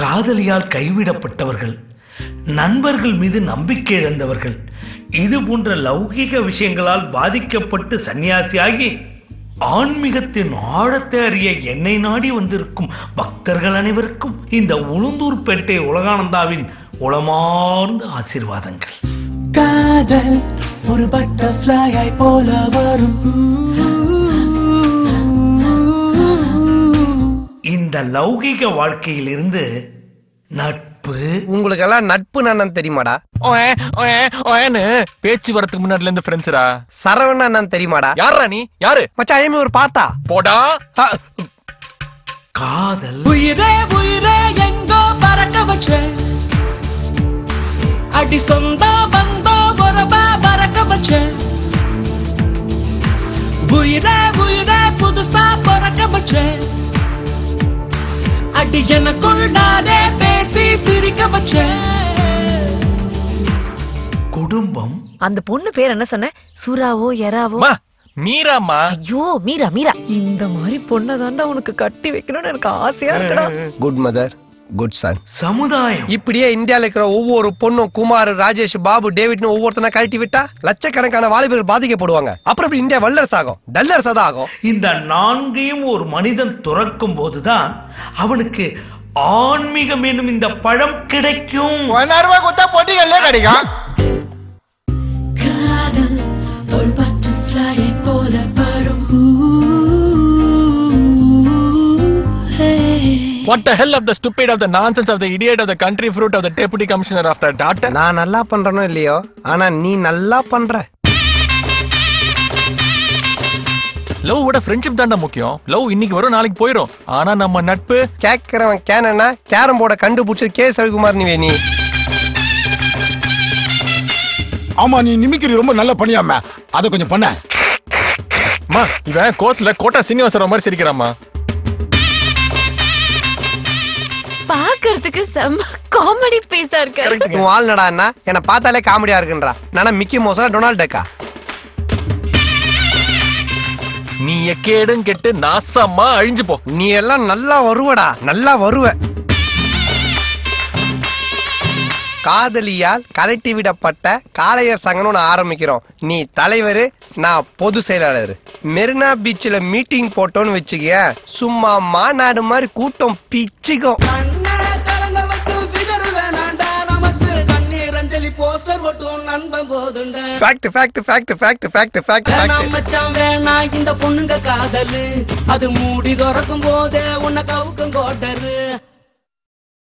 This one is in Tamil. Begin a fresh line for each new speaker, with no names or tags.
காதலியால் கைவிடப்பட்டவர்கள், நண்பர்கள் மீது நம்பிக்கை இழந்தவர்கள், இது போன்ற லௌகிக விஷயங்களால் பாதிக்கப்பட்டு சன்னியாசியாகி ஆன்மீகத்தின் ஆழத்தை அறிய என்னை நாடி வந்திருக்கும் பக்தர்கள் அனைவருக்கும் இந்த உளுந்தூர்பேட்டை உலகானந்தாவின் உளமார்ந்த ஆசீர்வாதங்கள்.
காதல் ஒரு பட்டர்ஃப்ளையை போல வரும்.
இந்த லௌகிக வாழ்க்கையிலிருந்து நட்பு.
உங்களுக்கு எல்லாம் நட்பு என்னன்னு தெரியுமாடா?
பேச்சு வரதுக்கு முன்னாடில இருந்து ஃப்ரெண்ட்ஸ்டா.
சரவணா என்னன்னு தெரியுமாடா?
யாரா நீ? யாரு
மச்சான்? ஐயமே ஒரு பாட்டா
போடா.
காதல்
உயிரே உயிரே எங்கோ பறக்க வச்ச அடி சொந்த பந்தோ பொறபா பறக்க வச்ச. உயிரே உயிரே புதுசா பறக்க வச்ச அடி எனக்குள் நானே பேசி சிரிக்க வச்ச.
குடும்பம்.
அந்த பொண்ணு பேர் என்ன சொன்ன? சூராவோ எராவோ?
மீராமா.
ஐயோ மீரா மீரா. இந்த மாதிரி பொண்ணை தாண்டா உனக்கு கட்டி வைக்கணும்னு எனக்கு ஆசையா இருக்குடா.
Good mother good son.
சமுதாயம்.
இப்படியே இந்தியால இருக்கிற ஒவ்வொரு பொண்ணும் குமார், ராஜேஷ், பாபு, டேவிட்னு ஒவ்வொருத்தனா கழட்டி விட்டா லட்சக்கணக்கான வாலிபர்கள் பாதிக்கப்படுவாங்க. அப்புறம் இப்படி இந்தியா வல்லரசு ஆகும், டல்லரசா தான் ஆகும்.
இந்த நான்கையும் ஒரு மனிதன் துறக்கும் போதுதான் அவனுக்கு ஆன்மீகம் என்னும் இந்த பழம் கிடைக்கும்.
போட்டிகள்ல கிடைக்கும்.
காதல் ஒரு பட்டர்ஃப்ளையை போல வரும்.
What the hell of the stupid of the nonsense of the idiot of the country fruit of the deputy commissioner of the daughter.
நான் நல்லா பண்றனோ இல்லையோ, ஆனா நீ நல்லா பண்ற.
லவ் விட ஃப்ரெண்ட்ஷிப் தான்டா முக்கியம். லவ் இன்னைக்கு வரும் நாளைக்கு போயிடும். ஆனா நம்ம நட்பு.
கேக்குறவன் கேனா கேரம் போர்ட கண்டுபிடிச்சது கே ரவிக்குமார் நீ.
ஆமா, நீ நிமிக்கிரி ரொம்ப நல்லா பண்ணியாம, அதை கொஞ்சம் பண்ண.
இவன் கோர்ட்ல கோட்டா சீனிவாசராவ் மாதிரி சிரிக்கிறாமா.
பாக்குறதுக்கு செம்ம காமெடி ஸ்பேஸா இருக்கு.
உன் ஆள் நடா என்ன பார்த்தாலே காமெடியா இருக்குன்றா. நானா மிக்கி மோஸா டொனால்ட் டக்கா?
நீ எக்கேடும் கெட்டு நாசமா அழிஞ்சு போ.
நீ எல்லாம் நல்லா வருவடா, நல்லா வருவ. காதலியால் கலட்டி விடப்பட்ட காளையர் சங்கம்னு ஆரம்பிக்கிறோம். நீ தலைவர், நான் பொது செயலாளர். மெரினா பீச்சில் மீட்டிங் போட்டோன்னு வச்சுக்க, சும்மா மாநாடு மாதிரி கூட்டம் பிச்சுக்கும்.
இந்த பொண்ணுங்க காதல் அது மூடி திறக்கும் போதே உன்னை கவுக்கும் கோட்டரு.